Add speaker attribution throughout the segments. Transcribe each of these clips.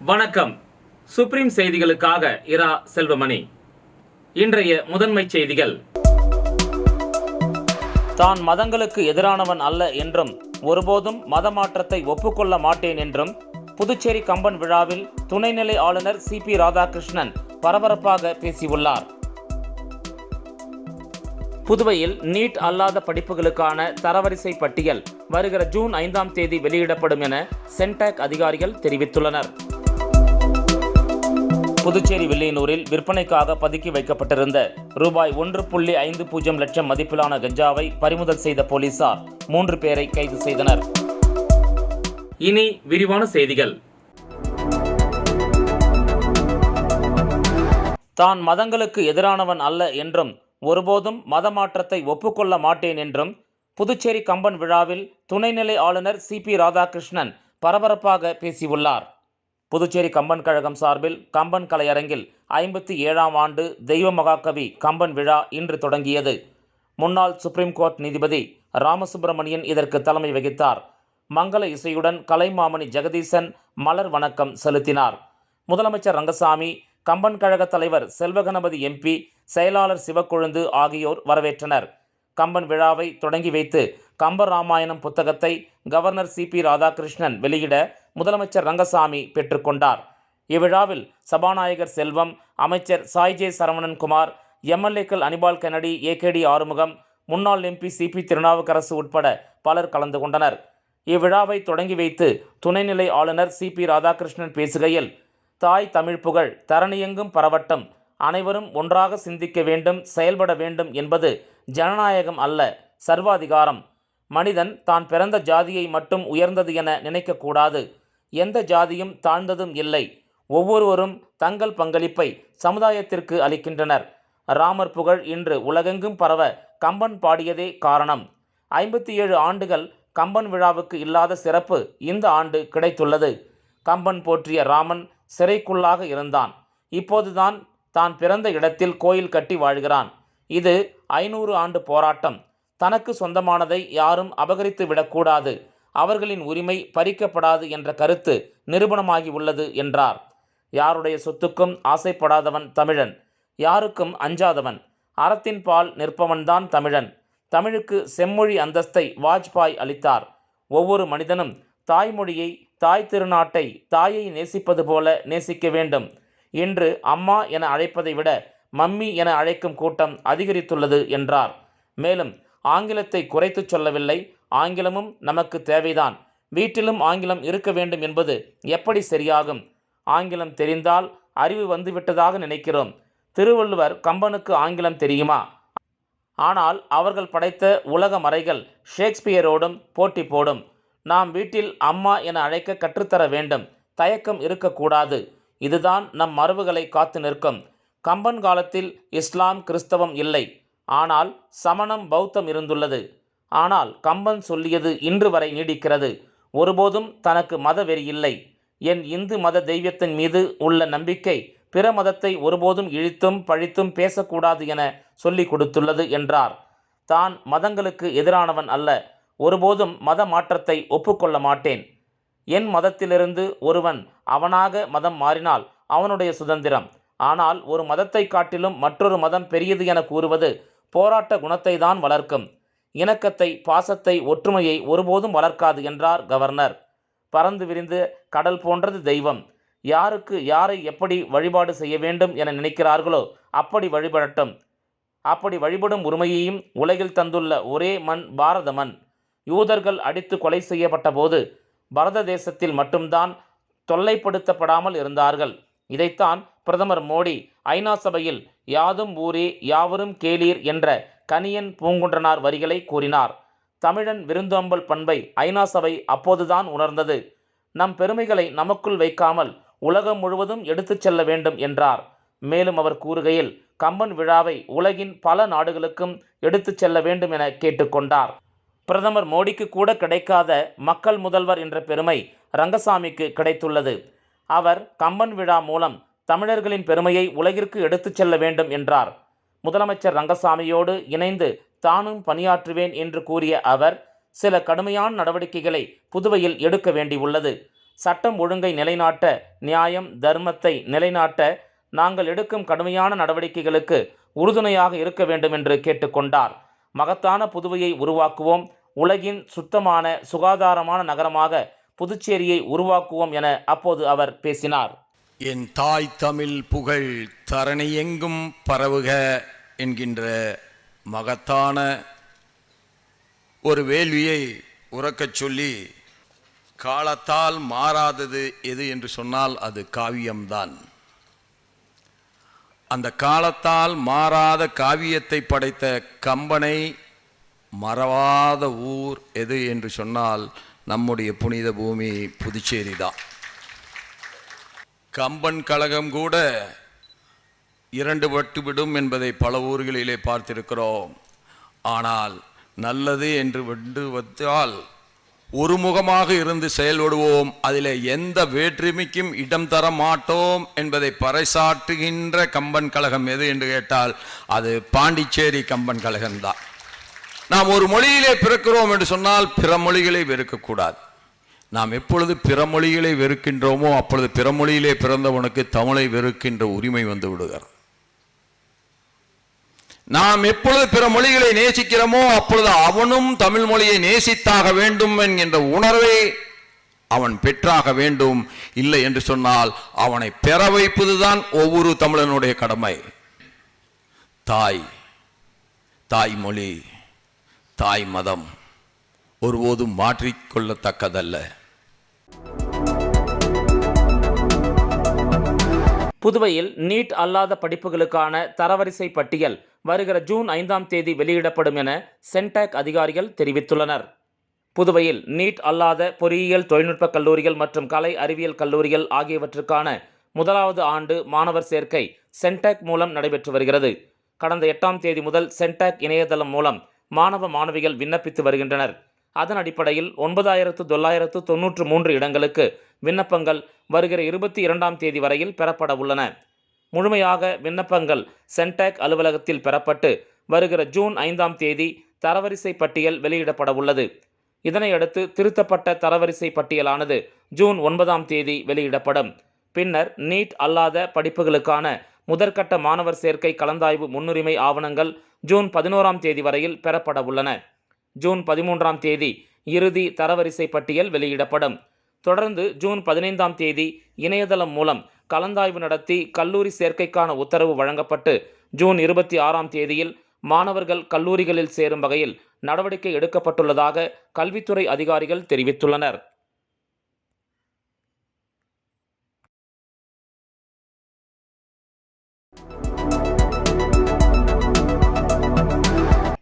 Speaker 1: வணக்கம். சுப்ரீம் செய்திகளுக்காக இரா செல்வமணி. இன்றைய முதன்மை செய்திகள். தான் மதங்களுக்கு எதிரானவன் அல்ல என்றும் ஒருபோதும் மத மாற்றத்தை ஒப்புக்கொள்ள மாட்டேன் என்றும் புதுச்சேரி கம்பன் விழாவில் துணைநிலை ஆளுநர் CP ராதாகிருஷ்ணன் பரபரப்பாக பேசியுள்ளார். புதுவையில் நீட் அல்லாத படிப்புகளுக்கான தரவரிசை பட்டியல் வருகிற ஜூன் 5ஆம் தேதி வெளியிடப்படும் என சென்டாக் அதிகாரிகள் தெரிவித்துள்ளனர். புதுச்சேரி வில்லியனூரில் விற்பனைக்காக பதுக்கி வைக்கப்பட்டிருந்த ரூபாய் 1.50 லட்சம் மதிப்பிலான கஞ்சாவை பறிமுதல் செய்த போலீசார் 3 பேரை கைது செய்தனர். இனி விரிவான செய்திகள். தான் மதங்களுக்கு எதிரானவன் அல்ல என்றும் ஒருபோதும் மத மாற்றத்தை ஒப்புக்கொள்ள மாட்டேன் என்றும் புதுச்சேரி கம்பன் விழாவில் துணைநிலை ஆளுநர் CP ராதாகிருஷ்ணன் பரபரப்பாக பேசியுள்ளார். புதுச்சேரி கம்பன் கழகம் சார்பில் கம்பன் கலையரங்கில் 57ஆம் ஆண்டு தெய்வ மகாகவி கம்பன் விழா இன்று தொடங்கியது. முன்னாள் சுப்ரீம் கோர்ட் நீதிபதி ராமசுப்பிரமணியன் இதற்கு தலைமை வகித்தார். மங்கள இசையுடன் கலைமாமணி ஜெகதீசன் மலர் வணக்கம் செலுத்தினார். முதலமைச்சர் ரங்கசாமி, கம்பன் கழக தலைவர் செல்வகணபதி MP, செயலாளர் சிவக்கொழுந்து ஆகியோர் வரவேற்றனர். கம்பன் விழாவை தொடங்கி வைத்து கம்பராமாயணம் புத்தகத்தை கவர்னர் CP ராதாகிருஷ்ணன் வெளியிட முதலமைச்சர் ரங்கசாமி பெற்றுக்கொண்டார். இவ்விழாவில் சபாநாயகர் செல்வம், அமைச்சர் சாய்ஜே சரவணன்குமார், MLAக்கள் அனிபால் கென்னடி, AKD ஆறுமுகம், முன்னாள் MP CP திருநாவுக்கரசு உட்பட பலர் கலந்து கொண்டனர். இவ்விழாவை தொடங்கி வைத்து துணைநிலை ஆளுநர் CP ராதாகிருஷ்ணன் பேசுகையில், தாய் தமிழ் புகழ் தரணியெங்கும் பரவட்டும், அனைவரும் ஒன்றாக சிந்திக்க வேண்டும், செயல்பட வேண்டும் என்பது ஜனநாயகம் அல்ல, சர்வாதிகாரம். மனிதன் தான் பிறந்த ஜாதியை மட்டும் உயர்ந்தது என நினைக்கக்கூடாது. எந்த ஜாதியும் தாழ்ந்ததும் இல்லை. ஒவ்வொருவரும் தங்கள் பங்களிப்பை சமுதாயத்திற்கு அளிக்கின்றனர். ராமர் புகழ் இன்று உலகெங்கும் பரவ கம்பன் பாடியதே காரணம். 57 ஆண்டுகள் கம்பன் விழாவுக்கு இல்லாத சிறப்பு இந்த ஆண்டு கிடைத்துள்ளது. கம்பன் போற்றிய ராமன் சிறைக்குள்ளாக இருந்தான். இப்போதுதான் தான் பிறந்த இடத்தில் கோயில் கட்டி வாழ்கிறான். இது 500 ஆண்டு போராட்டம். தனக்கு சொந்தமானதை யாரும் அபகரித்து விடக்கூடாது, அவர்களின் உரிமை பறிக்கப்படாது என்ற கருத்து நிரூபணமாகி உள்ளது என்றார். யாருடைய சொத்துக்கும் ஆசைப்படாதவன் தமிழன், யாருக்கும் அஞ்சாதவன், அறத்தின் பால் நிற்பவன்தான் தமிழன். தமிழுக்கு செம்மொழி அந்தஸ்தை வாஜ்பாய் அளித்தார். ஒவ்வொரு மனிதனும் தாய்மொழியை, தாய் திருநாட்டை, தாயை நேசிப்பது போல நேசிக்க வேண்டும். இன்று அம்மா என அழைப்பதை விட மம்மி என அழைக்கும் கூட்டம் அதிகரித்துள்ளது என்றார். மேலும் ஆங்கிலத்தை குறைத்து சொல்லவில்லை, ஆங்கிலமும் நமக்கு தேவைதான். வீட்டிலும் ஆங்கிலம் இருக்க வேண்டும் என்பது எப்படி சரியாகும்? ஆங்கிலம் தெரிந்தால் அறிவு வந்துவிட்டதாக நினைக்கிறோம். திருவள்ளுவர் கம்பனுக்கு ஆங்கிலம் தெரியுமா? ஆனால் அவர்கள் படைத்த உலக மறைகள் ஷேக்ஸ்பியரோடும் போட்டி போடும். நாம் வீட்டில் அம்மா என அழைக்க கற்றுத்தர வேண்டும். தயக்கம் இருக்கக்கூடாது. இதுதான் நம் மரபுகளை காத்து நிற்கும். கம்பன் காலத்தில் இஸ்லாம், கிறிஸ்தவம் இல்லை. ஆனால் சமணம், பௌத்தம் இருந்துள்ளது. ஆனால் கம்பன் சொல்லியது இன்று வரை நீடிக்கிறது. ஒருபோதும் தனக்கு மத வெறி இல்லை. என் இந்து மத தெய்வத்தின் மீது உள்ள நம்பிக்கை பிற மதத்தை ஒருபோதும் இழித்தும் பழித்தும் பேசக்கூடாது என சொல்லிக் கொடுத்துள்ளது என்றார். தான் மதங்களுக்கு எதிரானவன் அல்ல, ஒருபோதும் மத மாற்றத்தை ஒப்புக்கொள்ள மாட்டேன். என் மதத்திலிருந்து ஒருவன் அவனாக மதம் மாறினால் அவனுடைய சுதந்திரம். ஆனால் ஒரு மதத்தை காட்டிலும் மற்றொரு மதம் பெரியது என கூறுவது போராட்ட குணத்தை தான் வளர்க்கும். இணக்கத்தை, பாசத்தை, ஒற்றுமையை ஒருபோதும் வளர்க்காது என்றார் கவர்னர். பறந்து விரிந்து கடல் போன்றது தெய்வம். யாருக்கு யாரை எப்படி வழிபாடு செய்ய வேண்டும் என நினைக்கிறார்களோ அப்படி வழிபடட்டும். அப்படி வழிபடும் உரிமையையும் உலகில் தந்துள்ள ஒரே மண் பாரத மண். யூதர்கள் அடித்து கொலை செய்யப்பட்ட போது பாரத தேசத்தில் மட்டும்தான் தொல்லைப்படுத்தப்படாமல் இருந்தார்கள். இதைத்தான் பிரதமர் மோடி ஐநா சபையில் யாதும் ஊரே யாவரும் கேளீர் என்ற கணியன் பூங்குன்றனார் வரிகளை கூறினார். தமிழன் விருந்தோம்பல் பண்பை ஐநா சபை அப்போதுதான் உணர்ந்தது. நம் பெருமைகளை நமக்குள் வைக்காமல் உலகம் முழுவதும் எடுத்துச் செல்ல வேண்டும் என்றார். மேலும் அவர் கூறுகையில், கம்பன் விழாவை உலகின் பல நாடுகளுக்கும் எடுத்துச் செல்ல வேண்டும் என கேட்டுக்கொண்டார். பிரதமர் மோடிக்கு கூட கிடைக்காத மக்கள் முதல்வர் என்ற பெருமை ரங்கசாமிக்கு கிடைத்துள்ளது. அவர் கம்பன் விழா மூலம் தமிழர்களின் பெருமையை உலகிற்கு எடுத்துச் செல்ல வேண்டும் என்றார். முதலமைச்சர் ரங்கசாமியோடு இணைந்து தானும் பணியாற்றுவேன் என்று கூறிய அவர், சில கடுமையான நடவடிக்கைகளை புதுவையில் எடுக்க வேண்டியுள்ளது. சட்டம் ஒழுங்கை நிலைநாட்ட, நியாயம் தர்மத்தை நிலைநாட்ட நாங்கள் எடுக்கும் கடுமையான நடவடிக்கைகளுக்கு உறுதுணையாக இருக்க வேண்டும் என்று கேட்டுக்கொண்டார். மகத்தான புதுவையை உருவாக்குவோம், உலகின் சுத்தமான சுகாதாரமான நகரமாக புதுச்சேரியை உருவாக்குவோம் என அப்போது அவர் பேசினார்.
Speaker 2: என் தாய் தமிழ் புகழ் தரணி எங்கும் பரவுக என்கின்ற மகத்தான ஒரு வேள்வியை உறக்கச் சொல்லி, காலத்தால் மாறாதது எது என்று சொன்னால் அது காவியம்தான். அந்த காலத்தால் மாறாத காவியத்தை படைத்த கம்பனை மறவாத ஊர் எது என்று சொன்னால் நம்முடைய புனித பூமி புதுச்சேரி தான். கம்பன் கழகம் கூட இரண்டு பட்டுவிடும் என்பதை பல ஊர்களிலே பார்த்திருக்கிறோம். ஆனால் நல்லது என்று வென்று வந்தால் ஒருமுகமாக இருந்து செயல்படுவோம், அதில் எந்த வேற்றுமைக்கும் இடம் தர மாட்டோம் என்பதை பறைசாற்றுகின்ற கம்பன் கழகம் எது என்று கேட்டால் அது பாண்டிச்சேரி கம்பன் கழகம்தான். நாம் ஒரு மொழியிலே பிறக்கிறோம் என்று சொன்னால் பிற மொழிகளை வெறுக்கக்கூடாது. நாம் எப்பொழுது பிற மொழிகளை வெறுக்கின்றோமோ அப்பொழுது பிற மொழியிலே பிறந்தவனுக்கு தமிழை வெறுக்கின்ற உரிமை வந்து விடுகிறது. நாம் எப்பொழுது பிற மொழிகளை நேசிக்கிறோமோ அப்பொழுது அவனும் தமிழ் மொழியை நேசித்தாக வேண்டும் என்கின்ற உணர்வை அவன் பெற்றாக வேண்டும். இல்லை என்று சொன்னால் அவனை பெற வைப்பதுதான் ஒவ்வொரு தமிழனுடைய கடமை. தாய்மொழி, தாய் மதம் ஒருபோதும் மாற்றிக்கொள்ளத்தக்கதல்ல.
Speaker 1: புதுவையில் நீட் அல்லாத படிப்புகளுக்கான தரவரிசை பட்டியல் வருகிற ஜூன் 5ஆம் தேதி வெளியிடப்படும் என சென்டாக் அதிகாரிகள் தெரிவித்துள்ளனர். புதுவையில் நீட் அல்லாத பொறியியல் தொழில்நுட்ப கல்லூரிகள் மற்றும் கலை அறிவியல் கல்லூரிகள் ஆகியவற்றுக்கான முதலாவது ஆண்டு மாணவர் சேர்க்கை சென்டாக் மூலம் நடைபெற்று வருகிறது. கடந்த 8ஆம் தேதி முதல் சென்டாக் இணையதளம் மூலம் மாணவ மாணவிகள் விண்ணப்பித்து வருகின்றனர். அதன் அடிப்படையில் 9,993 இடங்களுக்கு விண்ணப்பங்கள் வருகிற 22ஆம் தேதி வரையில் பெறப்பட உள்ளன. முழுமையாக விண்ணப்பங்கள் சென்டாக் அலுவலகத்தில் பெறப்பட்டு வருகிற ஜூன் 5ஆம் தேதி தரவரிசை பட்டியல் வெளியிடப்பட உள்ளது. இதனையடுத்து திருத்தப்பட்ட தரவரிசை பட்டியலானது ஜூன் 9ஆம் தேதி வெளியிடப்படும். பின்னர் நீட் அல்லாத படிப்புகளுக்கான முதற்கட்ட மாணவர் சேர்க்கை கலந்தாய்வு முன்னுரிமை ஆவணங்கள் ஜூன் 11ஆம் தேதி வரையில் பெறப்பட உள்ளன. ஜூன் 13ஆம் தேதி இறுதி தரவரிசை பட்டியல் வெளியிடப்படும். தொடர்ந்து ஜூன் 15ஆம் தேதி இணையதளம் மூலம் கலந்தாய்வு நடத்தி கல்லூரி சேர்க்கைக்கான உத்தரவு வழங்கப்பட்டு ஜூன் 26ஆம் தேதியில் மாணவர்கள் கல்லூரிகளில் சேரும் வகையில் நடவடிக்கை எடுக்கப்பட்டுள்ளதாக கல்வித்துறை அதிகாரிகள் தெரிவித்துள்ளனர்.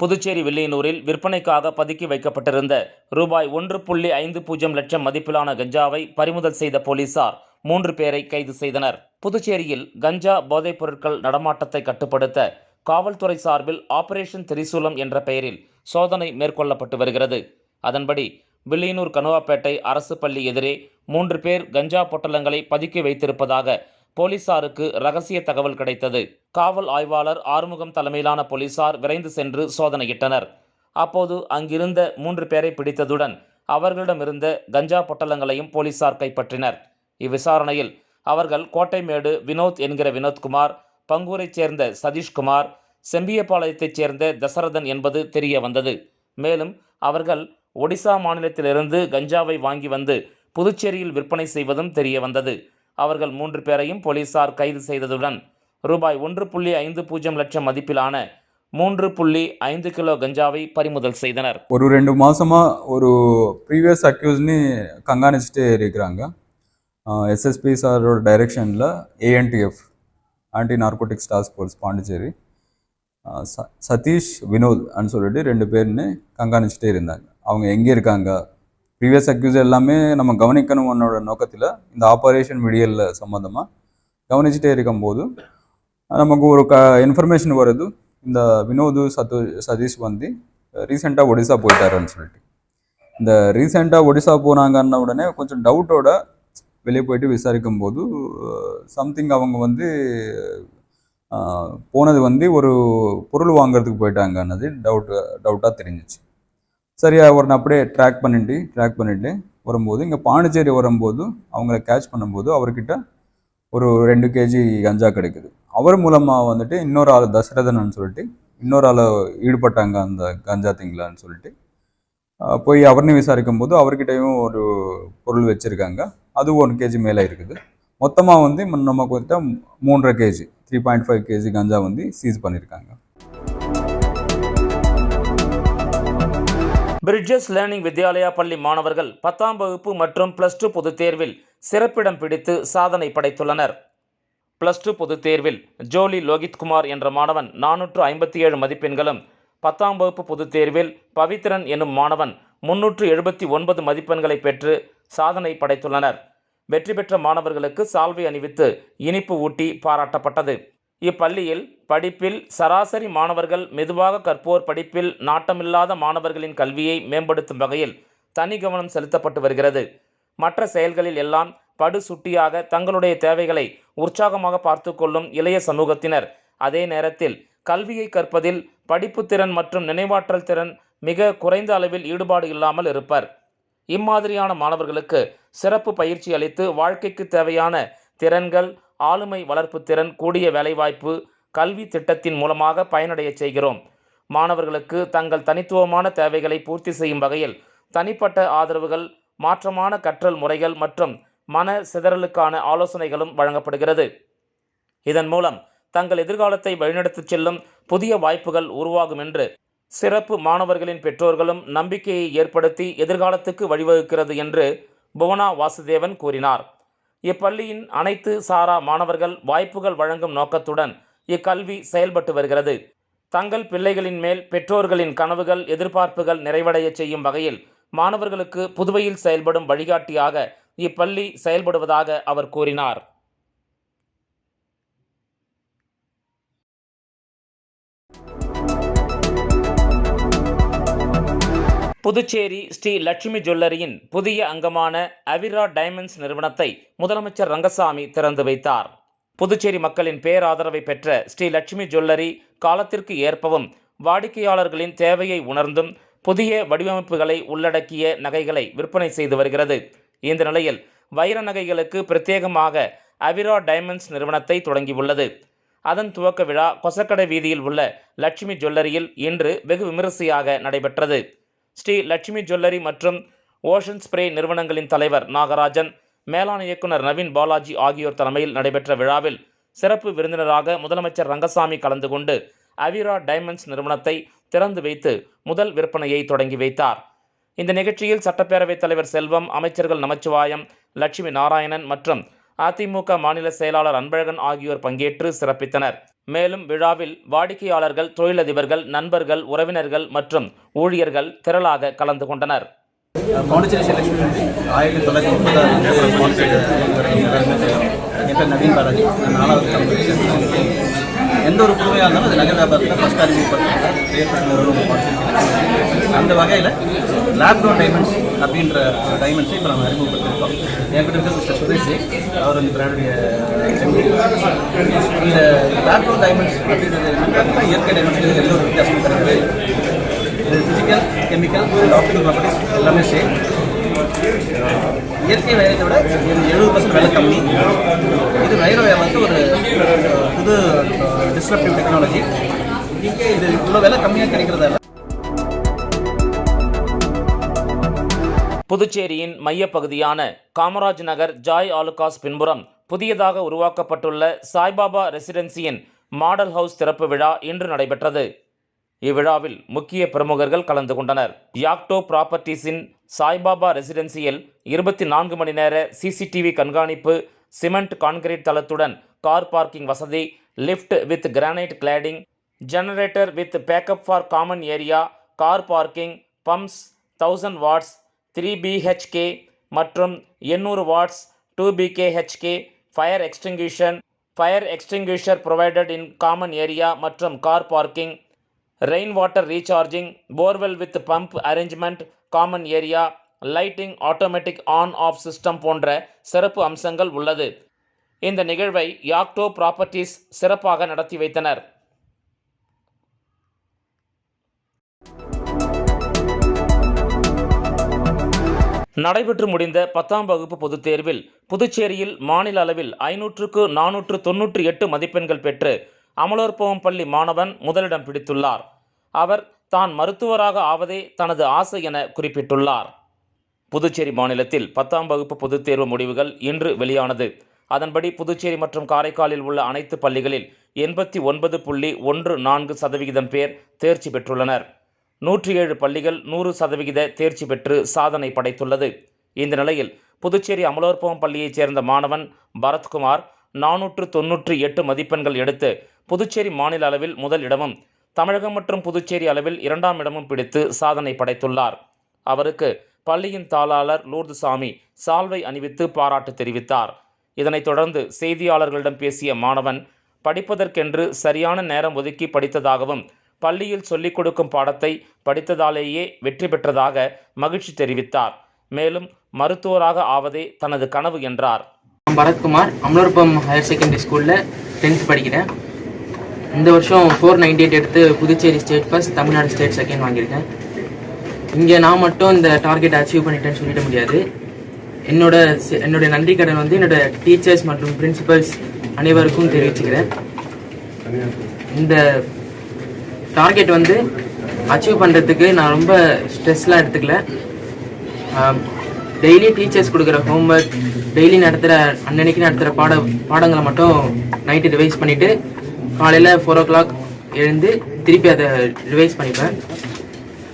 Speaker 1: புதுச்சேரி வில்லியனூரில் விற்பனைக்காக பதுக்கி வைக்கப்பட்டிருந்த ரூபாய் 1.50 லட்சம் மதிப்பிலான கஞ்சாவை பறிமுதல் செய்த போலீசார் 3 பேரை கைது செய்தனர். புதுச்சேரியில் கஞ்சா போதைப் பொருட்கள் நடமாட்டத்தை கட்டுப்படுத்த காவல்துறை சார்பில் ஆபரேஷன் திரிசூலம் என்ற பெயரில் சோதனை மேற்கொள்ளப்பட்டு வருகிறது. அதன்படி வில்லியனூர் கனுவாப்பேட்டை அரசு பள்ளி எதிரே 3 பேர் கஞ்சா பொட்டலங்களை பதுக்கி வைத்திருப்பதாக போலீசாருக்கு ரகசிய தகவல் கிடைத்தது. காவல் ஆய்வாளர் ஆறுமுகம் தலைமையிலான போலீசார் விரைந்து சென்று சோதனையிட்டனர். அப்போது அங்கிருந்த 3 பேரை பிடித்ததுடன் அவர்களிடமிருந்த கஞ்சா பொட்டலங்களையும் போலீசார் கைப்பற்றினர். இவ்விசாரணையில் அவர்கள் கோட்டைமேடு வினோத் என்கிற வினோத்குமார், பங்கூரைச் சேர்ந்த சதீஷ்குமார், செம்பியபாளையத்தைச் சேர்ந்த தசரதன் என்பது தெரிய வந்தது. மேலும் அவர்கள் ஒடிசா மாநிலத்திலிருந்து கஞ்சாவை வாங்கி வந்து புதுச்சேரியில் விற்பனை செய்வதும் தெரிய வந்தது. அவர்கள் 3 பேரையும் போலீசார் கைது செய்ததுடன் ரூபாய் 1.50 லட்சம் மதிப்பிலான 3.5 கிலோ கஞ்சாவை பறிமுதல் செய்தனர்.
Speaker 3: ஒரு 2 மாசமா ஒரு ப்ரீவியஸ் அக்யூஸ்னி கண்காணிச்சுட்டே இருக்கிறாங்க. எஸ்எஸ்பி சாரோட டைரக்ஷனில் ANTF anti narcotics task force Pondicherry Sathish Vinod சொல்லிட்டு 2 பேர்னு கண்காணிச்சுட்டே இருந்தாங்க. அவங்க எங்கே இருக்காங்க, ப்ரீவியஸ் அக்யூஸ் எல்லாமே நம்ம கவனிக்கணும்னோட நோக்கத்தில் இந்த ஆப்ரேஷன் விடியலில் சம்மந்தமாக கவனிச்சுட்டே இருக்கும்போது நமக்கு ஒரு இன்ஃபர்மேஷன் வருது. இந்த வினோது சதீஷ் வந்து ரீசெண்டாக ஒடிசா போயிட்டாருன்னு சொல்லிட்டு. இந்த ரீசெண்டாக ஒடிசா போனாங்கன்ன உடனே கொஞ்சம் டவுட்டோட வெளியே போயிட்டு விசாரிக்கும் போது சம்திங் அவங்க வந்து போனது வந்து ஒரு பொருள் வாங்கிறதுக்கு போயிட்டாங்கன்னது டவுட்டாக தெரிஞ்சிச்சு. சரி, அவரை அப்படியே ட்ராக் பண்ணிட்டு வரும்போது, இங்கே பாண்டிச்சேரி வரும்போது அவங்கள கேட்ச் பண்ணும்போது அவர்கிட்ட ஒரு 2 கேஜி கஞ்சா கிடைக்குது. அவர் மூலமாக வந்துட்டு இன்னொரு ஆள் தசரதன்னு சொல்லிட்டு இன்னொரு ஆள் ஈடுபட்டாங்க அந்த கஞ்சா திங்கலான்னு சொல்லிட்டு போய் அவர்னு விசாரிக்கும் போது அவர்கிட்டையும் ஒரு பொருள் வச்சுருக்காங்க. அது 1 கேஜி மேலே இருக்குது. மொத்தமாக வந்து நமக்கு வந்துட்டு 3.5 கேஜி 3.5 கேஜி கஞ்சா வந்து சீஸ் பண்ணியிருக்காங்க.
Speaker 1: பிரிட்ஜஸ் லேர்னிங் வித்யாலயா பள்ளி மாணவர்கள் 10ஆம் வகுப்பு மற்றும் +2 பொதுத் தேர்வில் சிறப்பிடம் பிடித்து சாதனை படைத்துள்ளனர். +2 பொதுத் தேர்வில் ஜோலி லோகித்குமார் என்ற மாணவன் 457 மதிப்பெண்களும், 10ஆம் வகுப்பு பொதுத் தேர்வில் பவித்ரன் எனும் மாணவன் 379 மதிப்பெண்களை பெற்று சாதனை படைத்துள்ளனர். வெற்றி பெற்ற மாணவர்களுக்கு சால்வை அணிவித்து இனிப்பு ஊட்டி பாராட்டப்பட்டது. இப்பள்ளியில் படிப்பில் சராசரி மாணவர்கள், மெதுவாக கற்போர், படிப்பில் நாட்டமில்லாத மாணவர்களின் கல்வியை மேம்படுத்தும் வகையில் தனி கவனம் செலுத்தப்பட்டு வருகிறது. மற்ற செயல்களில் எல்லாம் படு சுட்டியாக தங்களுடைய தேவைகளை உற்சாகமாக பார்த்து கொள்ளும் இளைய சமூகத்தினர், அதே நேரத்தில் கல்வியை கற்பதில் படிப்பு திறன் மற்றும் நினைவாற்றல் திறன் மிக குறைந்த அளவில் ஈடுபாடு இல்லாமல் இருப்பர். இம்மாதிரியான மாணவர்களுக்கு சிறப்பு பயிற்சி அளித்து வாழ்க்கைக்கு தேவையான திறன்கள், ஆளுமை வளர்ப்பு திறன், கூடிய வேலைவாய்ப்பு கல்வி திட்டத்தின் மூலமாக பயனடைய செய்கிறோம். மாணவர்களுக்கு தங்கள் தனித்துவமான தேவைகளை பூர்த்தி செய்யும் வகையில் தனிப்பட்ட ஆதரவுகள், மாற்றமான கற்றல் முறைகள் மற்றும் மன சிதறலுக்கான ஆலோசனைகளும் வழங்கப்படுகிறது. இதன் மூலம் தங்கள் எதிர்காலத்தை வழிநடத்திச் செல்லும் புதிய வாய்ப்புகள் உருவாகும் என்று சிறப்பு மாணவர்களின் பெற்றோர்களும் நம்பிக்கையை ஏற்படுத்தி எதிர்காலத்துக்கு வழிவகுக்கிறது என்று புவனா வாசுதேவன் கூறினார். இப்பள்ளியின் அனைத்து சாரா மாணவர்கள் வாய்ப்புகள் வழங்கும் நோக்கத்துடன் இக்கல்வி செயல்பட்டு வருகிறது. தங்கள் பிள்ளைகளின் மேல் பெற்றோர்களின் கனவுகள், எதிர்பார்ப்புகள் நிறைவடைய செய்யும் வகையில் மாணவர்களுக்கு புதுவையில் செயல்படும் வழிகாட்டியாக இப்பள்ளி செயல்படுவதாக அவர் கூறினார். புதுச்சேரி ஸ்ரீ லட்சுமி ஜுவல்லரியின் புதிய அங்கமான அவிரா டைமண்ட்ஸ் நிறுவனத்தை முதலமைச்சர் ரங்கசாமி திறந்து வைத்தார். புதுச்சேரி மக்களின் பேராதரவை பெற்ற ஸ்ரீ லட்சுமி ஜுவல்லரி காலத்திற்கு ஏற்பவும் வாடிக்கையாளர்களின் தேவையை உணர்ந்தும் புதிய வடிவமைப்புகளை உள்ளடக்கிய நகைகளை விற்பனை செய்து வருகிறது. இந்த நிலையில் வைர நகைகளுக்கு பிரத்யேகமாக அவிரா டைமண்ட்ஸ் நிறுவனத்தை தொடங்கியுள்ளது. அதன் துவக்க விழா கொசக்கடை வீதியில் உள்ள லட்சுமி ஜுவல்லரியில் இன்று வெகு விமரிசையாக நடைபெற்றது. ஸ்ரீ லட்சுமி ஜுவல்லரி மற்றும் ஓஷன் ஸ்ப்ரே நிறுவனங்களின் தலைவர் நாகராஜன், மேலாண் இயக்குனர் நவீன் பாலாஜி ஆகியோர் தலைமையில் நடைபெற்ற விழாவில் சிறப்பு விருந்தினராக முதலமைச்சர் ரங்கசாமி கலந்து கொண்டு அவிரா டைமண்ட்ஸ் நிறுவனத்தை திறந்து வைத்து முதல் விற்பனையை தொடங்கி வைத்தார். இந்த நிகழ்ச்சியில் சட்டப்பேரவைத் தலைவர் செல்வம், அமைச்சர்கள் நமச்சிவாயம், லட்சுமி நாராயணன் மற்றும் அதிமுக மாநில செயலாளர் அன்பழகன் ஆகியோர் பங்கேற்று சிறப்பித்தனர். மேலும் விழாவில் வாடிக்கையாளர்கள், தொழிலதிபர்கள், நண்பர்கள், உறவினர்கள் மற்றும் ஊழியர்கள் திரளாக கலந்து கொண்டனர்.
Speaker 4: பாண்டிச்சேரி செலக்ஷன் 1930 பாண்டிச்சேரி என் பேர் நவீன் பாலாஜி. நான் 4வது எந்த ஒரு புதுமையாக இருந்தாலும் அது நகர வியாபாரத்தில் ஃபஸ்ட் அறிமுகப்படுத்துறாங்க பாண்டிச்சேரி. அந்த வகையில் லேப்டோன் டைமண்ட்ஸ் அப்படின்ற டைமண்ட்ஸை இப்போ நம்ம அறிமுகப்படுத்திருக்கோம். என்கிட்ட இருக்கிற மிஸ்டர் சுரேஷ், அவர் இந்த பிராண்டுடைய இந்த லேப்டோன் டைமண்ட்ஸ் அப்படின்றது பார்த்தீங்கன்னா இயற்கை டைமண்ட்ஸ் எந்த ஒரு வித்தியாசமும் கிடையாது. இது physical, chemical and optical properties எல்லாமே சேம். இயற்கை வைரத்தை விட இது 70% விலை கம்மி. இது வைர வியாபாரத்துக்கு ஒரு புது டிஸ்ரப்டிவ் டெக்னாலஜி. இது இவ்வளோ விலை கம்மியாக கிடைக்கிறதால
Speaker 1: புதுச்சேரியின் மையப்பகுதியான காமராஜ் நகர் ஜாய் ஆலுகாஸ் பின்புறம் புதியதாக உருவாக்கப்பட்டுள்ள சாய்பாபா ரெசிடென்சியின் மாடல் ஹவுஸ் திறப்பு விழா இன்று நடைபெற்றது. இவ்விழாவில் முக்கிய பிரமுகர்கள் கலந்து கொண்டனர். யாக்டோ ப்ராப்பர்ட்டிஸின் சாய்பாபா ரெசிடென்சியில் 24 மணி நேர சிசிடிவி கண்காணிப்பு, சிமெண்ட் கான்கிரீட் தளத்துடன் கார் பார்க்கிங் வசதி, lift with granite cladding, generator with backup for common area, car parking, pumps, 1000 watts 3 BHK மற்றும் 800 watts 2 BKHK, fire extinguisher provided in common area மற்றும் car parking, rain water recharging, borewell with pump arrangement, common area, lighting, automatic on off system போன்ற சிறப்பு அம்சங்கள் உள்ளது. இந்த நிகழ்வை யாக்டோ properties சிறப்பாக நடத்தி வைத்தனர். நடைபெற்று முடிந்த 10ஆம் வகுப்பு பொதுத் தேர்வில் புதுச்சேரியில் மாநில அளவில் 500க்கு 498 மதிப்பெண்கள் பெற்று அமலோற்பவம் பள்ளி மாணவன் முதலிடம் பிடித்துள்ளார். அவர் தான் மருத்துவராக ஆவதே தனது ஆசை என குறிப்பிட்டுள்ளார். புதுச்சேரி மாநிலத்தில் 10ஆம் வகுப்பு பொதுத் தேர்வு முடிவுகள் இன்று வெளியானது. அதன்படி புதுச்சேரி மற்றும் காரைக்காலில் உள்ள அனைத்து பள்ளிகளில் 89.14% பேர் தேர்ச்சி பெற்றுள்ளனர். 107 பள்ளிகள் 100% தேர்ச்சி பெற்று சாதனை படைத்துள்ளது. இந்த நிலையில் புதுச்சேரி அமலோற்பவம் பள்ளியைச் சேர்ந்த மாணவன் பரத்குமார் 498 மதிப்பெண்கள் எடுத்து புதுச்சேரி மாநில அளவில் முதல் இடமும் தமிழகம் மற்றும் புதுச்சேரி அளவில் 2ஆம் இடமும் பிடித்து சாதனை படைத்துள்ளார். அவருக்கு பள்ளியின் தாளாளர் லூர்துசாமி சால்வை அணிவித்து பாராட்டு தெரிவித்தார். இதனைத் தொடர்ந்து செய்தியாளர்களிடம் பேசிய மாணவன் படிப்பதற்கென்று சரியான நேரம் ஒதுக்கி படித்ததாகவும் பள்ளியில் சொல்லிக் கொடுக்கும் பாடத்தை படித்ததாலேயே வெற்றி பெற்றதாக மகிழ்ச்சி தெரிவித்தார். மேலும் மருத்துவராக ஆவதே தனது கனவு என்றார்.
Speaker 5: பரத்குமார் அமலோற்பவம் ஹையர் செகண்டரி ஸ்கூலில் 10th படிக்கிறேன். இந்த வருஷம் 498 எடுத்து Puducherry state first, Tamil Nadu state second வாங்கியிருக்கேன். இங்கே நான் மட்டும் இந்த டார்கெட் அச்சீவ் பண்ணிட்டேன்னு சொல்லிட முடியாது. என்னோட நன்றி கடன் வந்து என்னோட டீச்சர்ஸ் மற்றும் பிரின்சிபல்ஸ் அனைவருக்கும் தெரிவிச்சுக்கிறேன். இந்த டார்கெட் வந்து அச்சீவ் பண்ணுறதுக்கு நான் ரொம்ப ஸ்ட்ரெஸ்லாம் எடுத்துக்கல. டெய்லி டீச்சர்ஸ் கொடுக்குற ஹோம்ஒர்க், டெய்லி அன்னன்னைக்கு நடத்துகிற பாடங்களை மட்டும் நைட்டு ரிவைஸ் பண்ணிவிட்டு காலையில் 4 o'clock எழுந்து திருப்பி அதை ரிவைஸ் பண்ணிப்பேன்.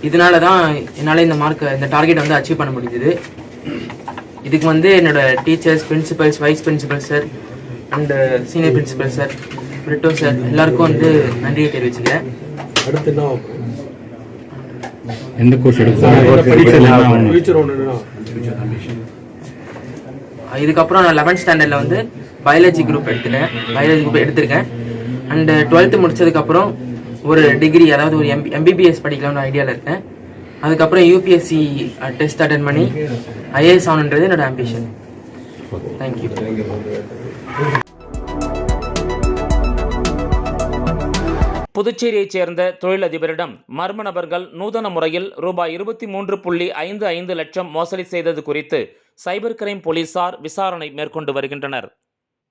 Speaker 5: இதனால தான் என்னால் இந்த டார்கெட் வந்து அச்சீவ் பண்ண முடிஞ்சது. இதுக்கு வந்து என்னோட teachers, principals, vice principal sir and senior principal sir, Britto sir எல்லாருக்கும் வந்து நன்றியை தெரிவிச்சுக்கிறேன்.
Speaker 6: எந்த கோர்ஸ்
Speaker 5: இதுக்கப்புறம் நான் 11th ஸ்டாண்டர்டில் வந்து பயாலஜி குரூப் எடுத்திருக்கேன். அண்டு 12th முடிச்சதுக்கப்புறம் ஒரு டிகிரி, அதாவது ஒரு எம்பிபிஎஸ் படிக்கலாம்னு ஐடியாவில் இருக்கேன். அதுக்கப்புறம் யூபிஎஸ்சி டெஸ்ட் அட்டன் பண்ணி ஐஏஎஸ் ஆகணுன்றது என்னோட ஆம்பிஷன். தேங்க்யூ.
Speaker 1: புதுச்சேரியைச் சேர்ந்த தொழிலதிபரிடம் மர்ம நபர்கள் நூதன முறையில் ரூபாய் 23.55 லட்சம் மோசடி செய்தது குறித்து சைபர் கிரைம் போலீசார் விசாரணை மேற்கொண்டு வருகின்றனர்.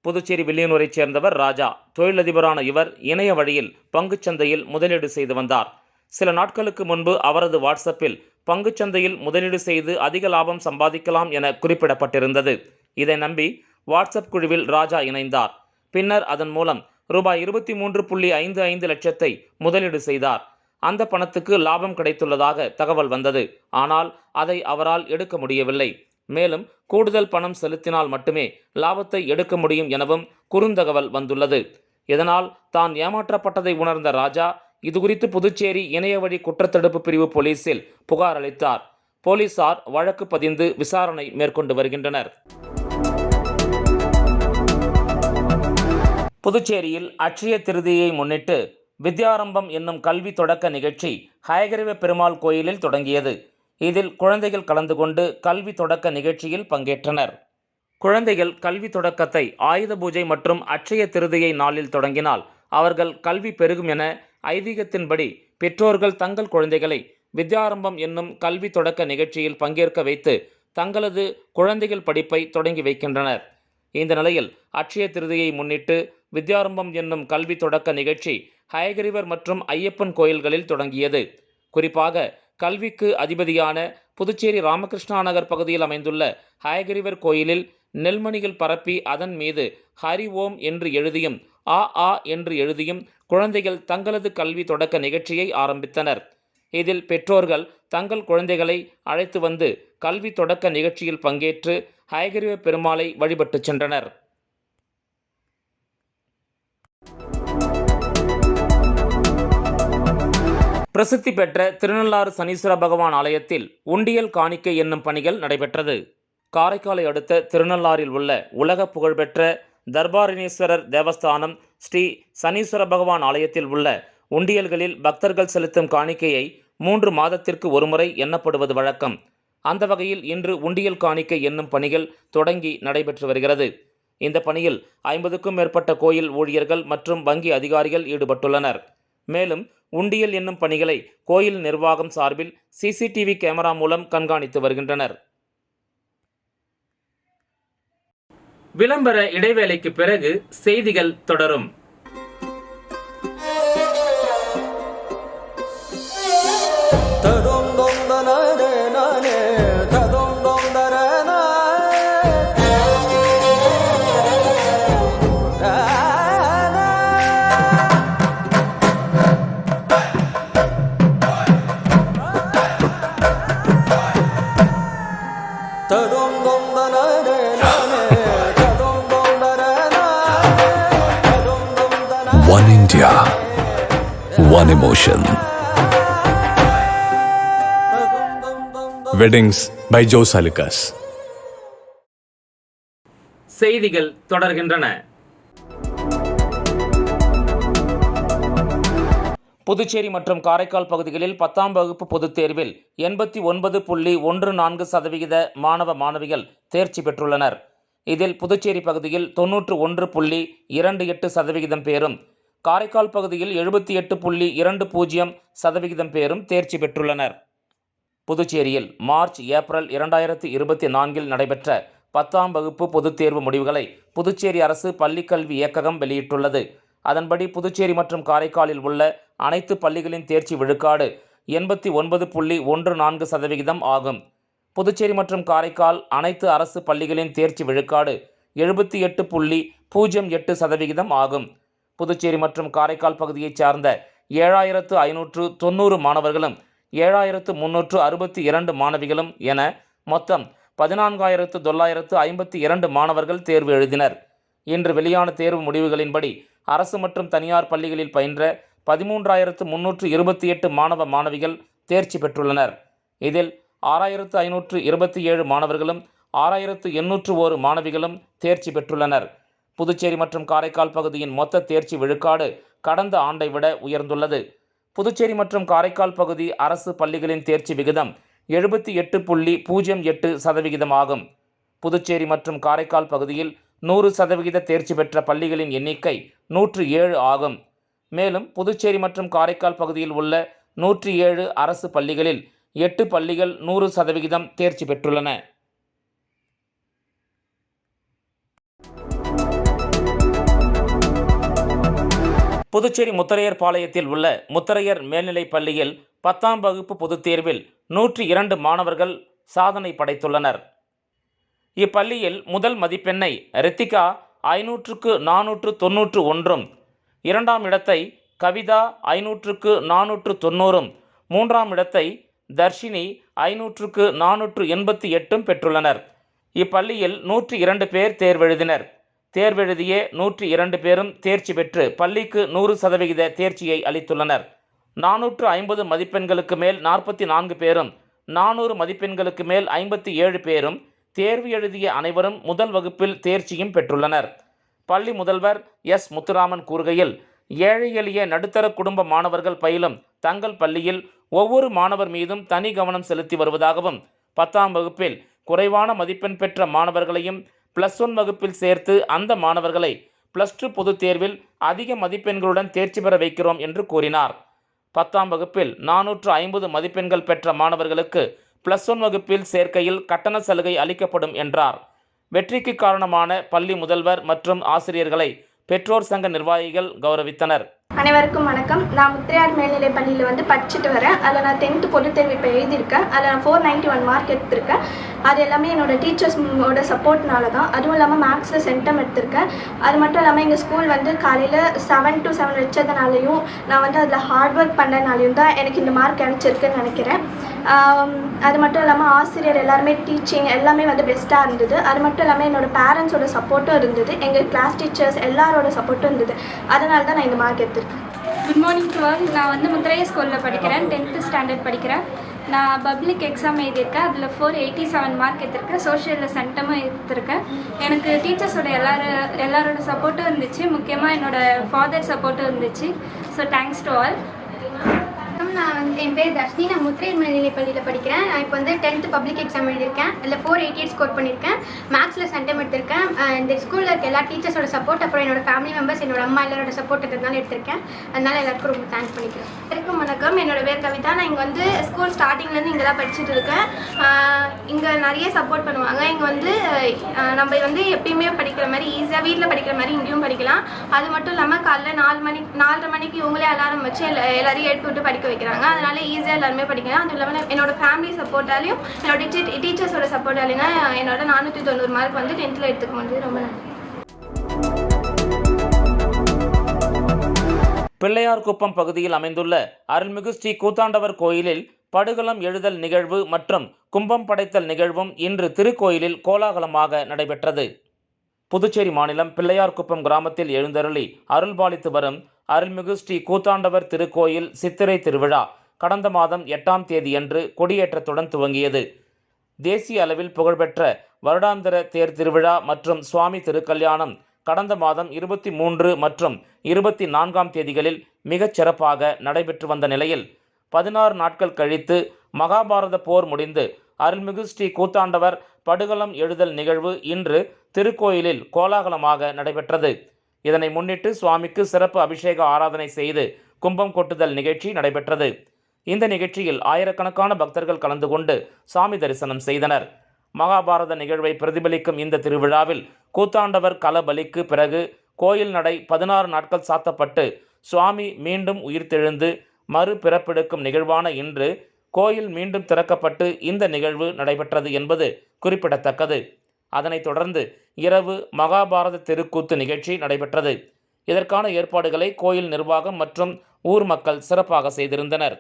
Speaker 1: புதுச்சேரி வில்லியனூரைச் சேர்ந்தவர் ராஜா. தொழிலதிபரான இவர் இணைய வழியில் பங்குச்சந்தையில் முதலீடு செய்து வந்தார். சில நாட்களுக்கு முன்பு அவரது வாட்ஸ்அப்பில் பங்குச்சந்தையில் முதலீடு செய்து அதிக லாபம் சம்பாதிக்கலாம் என குறிப்பிடப்பட்டிருந்தது. இதை நம்பி வாட்ஸ்அப் குழுவில் ராஜா இணைந்தார். பின்னர் அதன் மூலம் ரூபாய் 23.55 லட்சத்தை முதலீடு செய்தார். அந்த பணத்துக்கு லாபம் கிடைத்துள்ளதாக தகவல் வந்தது. ஆனால் அதை அவரால் எடுக்க முடியவில்லை. மேலும் கூடுதல் பணம் செலுத்தினால் மட்டுமே லாபத்தை எடுக்க முடியும் எனவும் குறுந்தகவல் வந்துள்ளது. இதனால் தான் ஏமாற்றப்பட்டதை உணர்ந்த ராஜா இதுகுறித்து புதுச்சேரி இணையவழி குற்றத்தடுப்பு பிரிவு போலீசில் புகார் அளித்தார். போலீசார் வழக்கு பதிந்து விசாரணை மேற்கொண்டு வருகின்றனர். புதுச்சேரியில் அட்சய திருதியை முன்னிட்டு வித்யாரம்பம் என்னும் கல்வி தொடக்க நிகழ்ச்சி ஹயகிரிவ பெருமாள் கோயிலில் தொடங்கியது. இதில் குழந்தைகள் கலந்து கொண்டு கல்வி தொடக்க நிகழ்ச்சியில் பங்கேற்றனர். குழந்தைகள் கல்வி தொடக்கத்தை ஆயுத பூஜை மற்றும் அட்சய திருதியை நாளில் தொடங்கினால் அவர்கள் கல்வி பெருகும் என ஐதீகத்தின்படி பெற்றோர்கள் தங்கள் குழந்தைகளை வித்யாரம்பம் என்னும் கல்வி தொடக்க நிகழ்ச்சியில் பங்கேற்க வைத்து தங்களது குழந்தைகள் படிப்பை தொடங்கி வைக்கின்றனர். இந்த நிலையில் அட்சய திருதியை முன்னிட்டு வித்யாரம்பம் என்னும் கல்வி தொடக்க நிகழ்ச்சி ஹயகிரிவர் மற்றும் ஐயப்பன் கோயில்களில் தொடங்கியது. குறிப்பாக கல்விக்கு அதிபதியான புதுச்சேரி ராமகிருஷ்ணா நகர் பகுதியில் அமைந்துள்ள ஹயகிரிவர் கோயிலில் நெல்மணிகள் பரப்பி அதன் மீது ஹரி ஓம் என்று எழுதியும் ஆ ஆ என்று எழுதியும் குழந்தைகள் தங்களது கல்வி தொடக்க நிகழ்ச்சியை ஆரம்பித்தனர். இதில் பெற்றோர்கள் தங்கள் குழந்தைகளை அழைத்து வந்து கல்வி தொடக்க நிகழ்ச்சியில் பங்கேற்று ஹயகிரிவ பெருமாளை வழிபட்டு சென்றனர். பிரசித்தி பெற்ற திருநள்ளாறு சனீஸ்வர பகவான் ஆலயத்தில் உண்டியல் காணிக்கை என்னும் பணிகள் நடைபெற்றது. காரைக்காலை அடுத்த திருநள்ளாறில் உள்ள உலக புகழ்பெற்ற தர்பாரணீஸ்வரர் தேவஸ்தானம் ஸ்ரீ சனீஸ்வர பகவான் ஆலயத்தில் உள்ள உண்டியல்களில் பக்தர்கள் செலுத்தும் காணிக்கையை 3 மாதத்திற்கு ஒருமுறை எண்ணப்படுவது வழக்கம். அந்த வகையில் இன்று உண்டியல் காணிக்கை என்னும் பணிகள் தொடங்கி நடைபெற்று வருகிறது. இந்த பணியில் 50க்கும் மேற்பட்ட கோயில் ஊழியர்கள் மற்றும் வங்கி அதிகாரிகள் ஈடுபட்டுள்ளனர். மேலும் உண்டியல் என்னும் பணிகளை கோயில் நிர்வாகம் சார்பில் CCTV கேமரா மூலம் கண்காணித்து வருகின்றனர். விளம்பர இடைவேளைக்கு பிறகு செய்திகள் தொடரும்.
Speaker 7: One India, one emotion. Weddings by Joe Salikas.
Speaker 1: செய்திகள் தொடர்கின்றன. புதுச்சேரி மற்றும் காரைக்கால் பகுதிகளில் 10ஆம் வகுப்பு பொதுத் தேர்வில் 89.14% மாணவ மாணவிகள் தேர்ச்சி பெற்றுள்ளனர். இதில் புதுச்சேரி பகுதியில் 91.28% பேரும், காரைக்கால் பகுதியில் 78.20% பேரும் தேர்ச்சி பெற்றுள்ளனர். புதுச்சேரியில் மார்ச், ஏப்ரல் 2024 நடைபெற்ற 10ஆம் வகுப்பு பொதுத் தேர்வு முடிவுகளை புதுச்சேரி அரசு பள்ளிக்கல்வி இயக்ககம் வெளியிட்டுள்ளது. அதன்படி புதுச்சேரி மற்றும் காரைக்காலில் உள்ள அனைத்து பள்ளிகளின் தேர்ச்சி விழுக்காடு 89.14% ஆகும். புதுச்சேரி மற்றும் காரைக்கால் அனைத்து அரசு பள்ளிகளின் தேர்ச்சி விழுக்காடு 78.08% ஆகும். புதுச்சேரி மற்றும் காரைக்கால் பகுதியைச் சார்ந்த 7590 மாணவர்களும் 7362 மாணவிகளும் என மொத்தம் 14952 மாணவர்கள் தேர்வு எழுதினர். இன்று வெளியான தேர்வு முடிவுகளின்படி அரசு மற்றும் தனியார் பள்ளிகளில் பயின்ற 13328 மாணவ மாணவிகள் தேர்ச்சி பெற்றுள்ளனர். இதில் 6527 மாணவர்களும் 6801 மாணவிகளும் தேர்ச்சி பெற்றுள்ளனர். புதுச்சேரி மற்றும் காரைக்கால் பகுதியின் மொத்த தேர்ச்சி விழுக்காடு கடந்த ஆண்டை விட உயர்ந்துள்ளது. புதுச்சேரி மற்றும் காரைக்கால் பகுதி அரசு பள்ளிகளின் தேர்ச்சி விகிதம் 78.08% ஆகும். புதுச்சேரி மற்றும் காரைக்கால் பகுதியில் 100% தேர்ச்சி பெற்ற பள்ளிகளின் எண்ணிக்கை 107 ஆகும். மேலும் புதுச்சேரி மற்றும் காரைக்கால் பகுதியில் உள்ள 107 அரசு பள்ளிகளில் 8 பள்ளிகள் 100% தேர்ச்சி பெற்றுள்ளன. புதுச்சேரி முத்தரையர் பாளையத்தில் உள்ள முத்தரையர் மேல்நிலைப் பள்ளியில் 10ஆம் வகுப்பு பொதுத் தேர்வில் 102 மாணவர்கள் சாதனை படைத்துள்ளனர். இப்பள்ளியில் முதல் மதிப்பெண்ணை ரித்திகா 500க்கு 491, 2ஆம் இடத்தை கவிதா 500க்கு 490, 3ஆம் இடத்தை தர்ஷினி 500க்கு 488 பெற்றுள்ளனர். இப்பள்ளியில் 102 பேர் தேர்வெழுதினர். தேர்வெழுதிய 102 பேரும் தேர்ச்சி பெற்று பள்ளிக்கு 100% தேர்ச்சியை அளித்துள்ளனர். 450 மதிப்பெண்களுக்கு மேல் 44 பேரும், 400 மதிப்பெண்களுக்கு மேல் 57 பேரும், தேர்வு எழுதிய அனைவரும் முதல் வகுப்பில் தேர்ச்சியும் பெற்றுள்ளனர். பள்ளி முதல்வர் எஸ். முத்துராமன் கூறுகையில், ஏழை எளிய நடுத்தர குடும்ப மாணவர்கள் பயிலும் தங்கள் பள்ளியில் ஒவ்வொரு மாணவர் மீதும் தனி கவனம் செலுத்தி வருவதாகவும், 10ஆம் வகுப்பில் குறைவான மதிப்பெண் பெற்ற மாணவர்களையும் +1 வகுப்பில் சேர்த்து அந்த மாணவர்களை +2 பொதுத் தேர்வில் அதிக மதிப்பெண்களுடன் தேர்ச்சி பெற வைக்கிறோம் என்று கூறினார். 10ஆம் வகுப்பில் 450 மதிப்பெண்கள் பெற்ற மாணவர்களுக்கு +1 வகுப்பில் சேர்க்கையில் கட்டண சலுகை அளிக்கப்படும் என்றார். வெற்றிக்கு காரணமான பள்ளி முதல்வர் மற்றும் ஆசிரியர்களை பெற்றோர் சங்க நிர்வாகிகள் கௌரவித்தனர்.
Speaker 8: அனைவருக்கும் வணக்கம். நான் முத்திரையார் மேல்நிலை பள்ளியில் படிச்சுட்டு வரேன். அதில் நான் 10th பொதுத் தேர்வு இப்போ எழுதியிருக்கேன். அதில் நான் 491 மார்க் எடுத்திருக்கேன். அது எல்லாமே என்னோடய டீச்சர்ஸோட சப்போர்ட்னால தான். அதுவும் இல்லாமல் மேக்ஸில் சென்டம் எடுத்திருக்கேன். அது மட்டும் இல்லாமல் எங்கள் ஸ்கூல் காலையில் 7 to 7 வச்சதுனாலையும் நான் அதில் ஹார்ட் ஒர்க் பண்ணனாலையும் தான் எனக்கு இந்த மார்க் கிடச்சிருக்குன்னு நினைக்கிறேன். அது மட்டும் இல்லாமல் ஆசிரியர் எல்லாருமே டீச்சிங் எல்லாமே பெஸ்ட்டாக இருந்தது. அது மட்டும் இல்லாமல் என்னோடய பேரண்ட்ஸோட சப்போர்ட்டும் இருந்தது. எங்கள் கிளாஸ் டீச்சர்ஸ் எல்லாரோட சப்போர்ட்டும் இருந்தது. அதனால தான் நான் இந்த மார்க் எடுத்திருக்கேன்.
Speaker 9: Good morning to all. நான் முத்திரையர் ஸ்கூலில் படிக்கிறேன். 10th ஸ்டாண்டர்ட் படிக்கிறேன். நான் பப்ளிக் எக்ஸாம் எழுதியிருக்கேன். அதில் 487 மார்க் எடுத்திருக்கேன். சோஷியலில் சென்டமும் எடுத்திருக்கேன். எனக்கு டீச்சர்ஸோட எல்லாரோட சப்போர்ட்டும் இருந்துச்சு. முக்கியமாக என்னோடய ஃபாதர் சப்போர்ட்டும் இருந்துச்சு. So thanks to all. நான் என் பேர் தர்ஷினி. நான் முத்திரையர் மேல்நிலைப் பள்ளியில் படிக்கிறேன். நான் இப்போ வந்து 10th பப்ளிக் எக்ஸாம் எழுதியிருக்கேன். அதில் 488 ஸ்கோர் பண்ணியிருக்கேன். மேக்ஸில் சென்டம் எடுத்திருக்கேன். இந்த ஸ்கூலில் இருக்க எல்லா டீச்சர்ஸோட சப்போர்ட், அப்புறம் என்னோட ஃபேமிலி மெம்பர்ஸ், என்னோட அம்மா எல்லாரோட சப்போர்ட் இருக்கிறதுனால எடுத்திருக்கேன். அதனால எல்லாருக்கும் ரொம்ப தேங்க்ஸ் பண்ணிக்கிறேன். எல்லாருக்கும் வணக்கம். என்னோட பேர் கவிதா. நான் இங்கே வந்து ஸ்கூல் ஸ்டார்டிங்லேருந்து இங்கே தான் படிச்சுட்டு இருக்கேன். இங்கே நிறைய சப்போர்ட் பண்ணுவாங்க. இங்கே வந்து நம்ம வந்து எப்பயுமே படிக்கிற மாதிரி ஈஸியாக வீட்டில் படிக்கிற மாதிரி இங்கேயும் படிக்கலாம். அது மட்டும் இல்லாமல் காலைல 4:30 மணிக்கு இவங்களே அலாரம் வச்சு எல்லாரையும் எடுத்து விட்டு படிக்க வைக்கிறாங்க. அதனால ஈஸியாக எல்லாருமே படிக்கலாம். அதுவும் இல்லாமல் என்னோட ஃபேமிலி சப்போர்ட்டாலையும் என்னோட டீச்சர்ஸோட சப்போர்ட்டாலையும் என்னோட 490 மார்க் வந்து 10th எடுத்துக்க முடியுது. ரொம்ப நன்றி.
Speaker 1: பிள்ளையார்குப்பம் பகுதியில் அமைந்துள்ள அருள்மிகு ஸ்ரீ கூத்தாண்டவர் கோயிலில் படுகளம் எழுதல் நிகழ்வு மற்றும் கும்பம் படைத்தல் நிகழ்வும் இன்று திருக்கோயிலில் கோலாகலமாக நடைபெற்றது. புதுச்சேரி மாநிலம் பிள்ளையார்குப்பம் கிராமத்தில் எழுந்தருளி அருள்பாலித்து வரும் அருள்மிகு ஸ்ரீ கூத்தாண்டவர் திருக்கோயில் சித்திரை திருவிழா கடந்த மாதம் 8ஆம் தேதியன்று கொடியேற்றத்துடன் துவங்கியது. தேசிய அளவில் புகழ்பெற்ற வருடாந்திர தேர் திருவிழா மற்றும் சுவாமி திருக்கல்யாணம் கடந்த மாதம் 23 மற்றும் 24ஆம் தேதிகளில் மிகச் சிறப்பாக நடைபெற்று வந்த நிலையில் 16 நாட்கள் கழித்து மகாபாரத போர் முடிந்து அருள்மிகு ஸ்ரீ கூத்தாண்டவர் படுகளம் எழுதல் நிகழ்வு இன்று திருக்கோயிலில் கோலாகலமாக நடைபெற்றது. இதனை முன்னிட்டு சுவாமிக்கு சிறப்பு அபிஷேக ஆராதனை செய்து கும்பம் கொட்டுதல் நிகழ்ச்சி நடைபெற்றது. இந்த நிகழ்ச்சியில் ஆயிரக்கணக்கான பக்தர்கள் கலந்து கொண்டு சாமி தரிசனம் செய்தனர். மகாபாரத நிகழ்வை பிரதிபலிக்கும் இந்த திருவிழாவில் கூத்தாண்டவர் கலபலிக்கு பிறகு கோயில் நடை 16 நாட்கள் சாத்தப்பட்டு சுவாமி மீண்டும் உயிர்த்தெழுந்து மறுபிறப்பெடுக்கும் நிகழ்வான இன்று கோயில் மீண்டும் திறக்கப்பட்டு இந்த நிகழ்வு நடைபெற்றது என்பது குறிப்பிடத்தக்கது. அதனைத் தொடர்ந்து இரவு மகாபாரத தெருக்கூத்து நிகழ்ச்சி நடைபெற்றது. இதற்கான ஏற்பாடுகளை கோயில் நிர்வாகம் மற்றும் ஊர் மக்கள் சிறப்பாக செய்திருந்தனர்.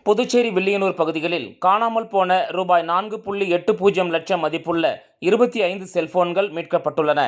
Speaker 1: புதுச்சேரி வில்லியனூர் பகுதிகளில் காணாமல் போன ரூபாய் 4.80 லட்சம் மதிப்புள்ள 25 செல்போன்கள் மீட்கப்பட்டுள்ளன.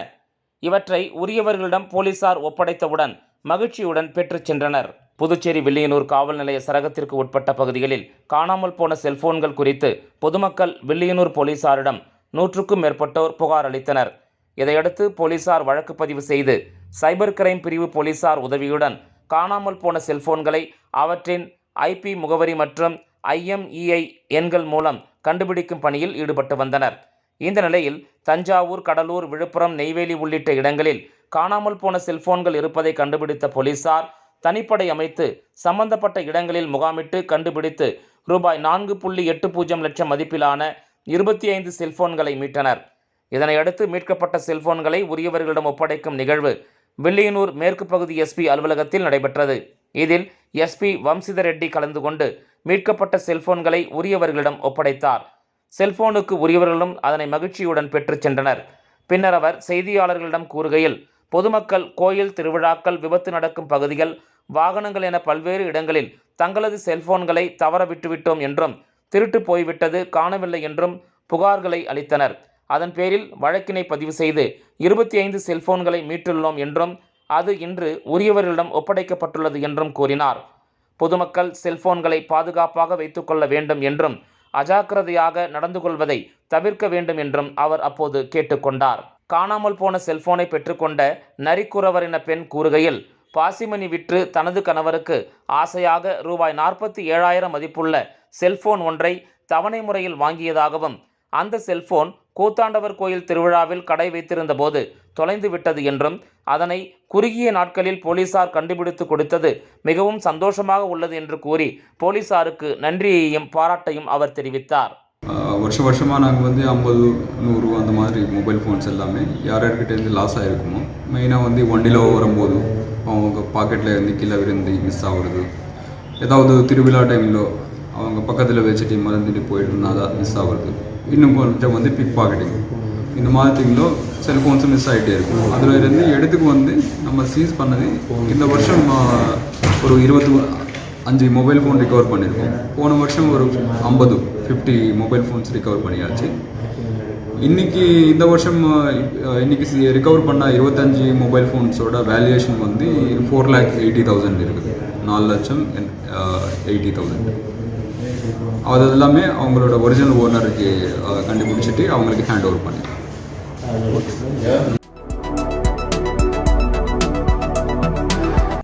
Speaker 1: இவற்றை உரியவர்களிடம் போலீசார் ஒப்படைத்தவுடன் மகிழ்ச்சியுடன் பெற்றுச் சென்றனர். புதுச்சேரி வில்லியனூர் காவல் நிலைய சரகத்திற்கு உட்பட்ட பகுதிகளில் காணாமல் போன செல்போன்கள் குறித்து பொதுமக்கள் வில்லியனூர் போலீசாரிடம் 100க்கும் மேற்பட்டோர் புகார் அளித்தனர். இதையடுத்து போலீசார் வழக்கு பதிவு செய்து சைபர் கிரைம் பிரிவு போலீசார் உதவியுடன் காணாமல் போன செல்போன்களை அவற்றின் IP முகவரி மற்றும் IMEI எண்கள் மூலம் கண்டுபிடிக்கும் பணியில் ஈடுபட்டு வந்தனர். இந்த நிலையில் தஞ்சாவூர், கடலூர், விழுப்புரம், நெய்வேலி உள்ளிட்ட இடங்களில் காணாமல் போன செல்போன்கள் இருப்பதை கண்டுபிடித்த போலீசார் தனிப்படை அமைத்து சம்பந்தப்பட்ட இடங்களில் முகாமிட்டு கண்டுபிடித்து ரூபாய் 4.80 லட்சம் மதிப்பிலான 25 செல்போன்களை மீட்டனர். இதனையடுத்து மீட்கப்பட்ட செல்போன்களை உரியவர்களிடம் ஒப்படைக்கும் நிகழ்வு வில்லியனூர் மேற்கு பகுதி SP அலுவலகத்தில் நடைபெற்றது. இதில் SP வம்சித ரெட்டி கலந்து கொண்டு மீட்கப்பட்ட செல்போன்களை உரியவர்களிடம் ஒப்படைத்தார். செல்போனுக்கு உரியவர்களும் அதனை மகிழ்ச்சியுடன் பெற்றுச் சென்றனர். பின்னர் அவர் செய்தியாளர்களிடம் கூறுகையில், பொதுமக்கள் கோயில் திருவிழாக்கள், விபத்து நடக்கும் பகுதிகள், வாகனங்கள் என பல்வேறு இடங்களில் தங்களது செல்போன்களை தவற விட்டுவிட்டோம் என்றும் திருட்டு போய்விட்டது, காணவில்லை என்றும் புகார்களை அளித்தனர். அதன் பேரில் வழக்கினை பதிவு செய்து 25 செல்போன்களை மீட்டுள்ளோம் என்றும் அது இன்று உரியவர்களிடம் ஒப்படைக்கப்பட்டுள்ளது என்றும் கூறினார். பொதுமக்கள் செல்போன்களை பாதுகாப்பாக வைத்துக்கொள்ள வேண்டும் என்றும் அஜாக்கிரதையாக நடந்து கொள்வதை தவிர்க்க வேண்டும் என்றும் அவர் அப்போது கேட்டுக்கொண்டார். காணாமல் போன செல்போனை பெற்றுக்கொண்ட நரிக்குறவர் என பெண் கூறுகையில், பாசிமணி விற்று தனது கணவருக்கு ஆசையாக ரூபாய் 47,000 மதிப்புள்ள செல்போன் ஒன்றை தவணை முறையில் வாங்கியதாகவும் அந்த செல்போன் கூத்தாண்டவர் கோயில் திருவிழாவில் கடை வைத்திருந்த போது தொலைந்து விட்டது என்றும் அதனை குறுகிய நாட்களில் போலீசார் கண்டுபிடித்து கொடுத்தது மிகவும் சந்தோஷமாக உள்ளது என்று கூறி போலீசாருக்கு நன்றியையும் பாராட்டையும் அவர் தெரிவித்தார்.
Speaker 3: வருஷமாக நாங்கள் 50, 100 அந்த மாதிரி மொபைல் ஃபோன்ஸ் எல்லாமே யார்கிட்டேருந்து லாஸ் ஆகிருக்குமோ, மெயினாக வண்டியில் வரும்போது அவங்க பாக்கெட்டில் இருந்து கீழே விருந்து மிஸ் ஆகுறது, ஏதாவது திருவிழா டைமில் அவங்க பக்கத்தில் வச்சுட்டு மறந்துட்டு போயிட்டு அதை மிஸ் ஆகுறது, இன்னும் கொஞ்சம் பிக் பாக்கெட்டிங், இந்த மாதிரி திங்கில் செல்ஃபோன்ஸும் மிஸ் ஆகிட்டே இருக்கும். அதில் இருந்து எடுத்துக்கு நம்ம சீஸ் பண்ணது இந்த வருஷம் ஒரு 25 மொபைல் ஃபோன் ரிகவர் பண்ணியிருக்கோம். போன வருஷம் ஒரு 50 மொபைல் ஃபோன்ஸ் ரிகவர் பண்ணியாச்சு. இன்றைக்கி இந்த வருஷம் ரிகவர் பண்ண 25 மொபைல் ஃபோன்ஸோட வேல்யூவேஷன் 4,80,000 இருக்குது. 4,80,000. அது எல்லாமே அவங்களோட ஒரிஜினல் ஓனருக்கு கண்டுபிடிச்சிட்டு அவங்களுக்கு ஹேண்ட் ஓவர் பண்ணிடுறோம்.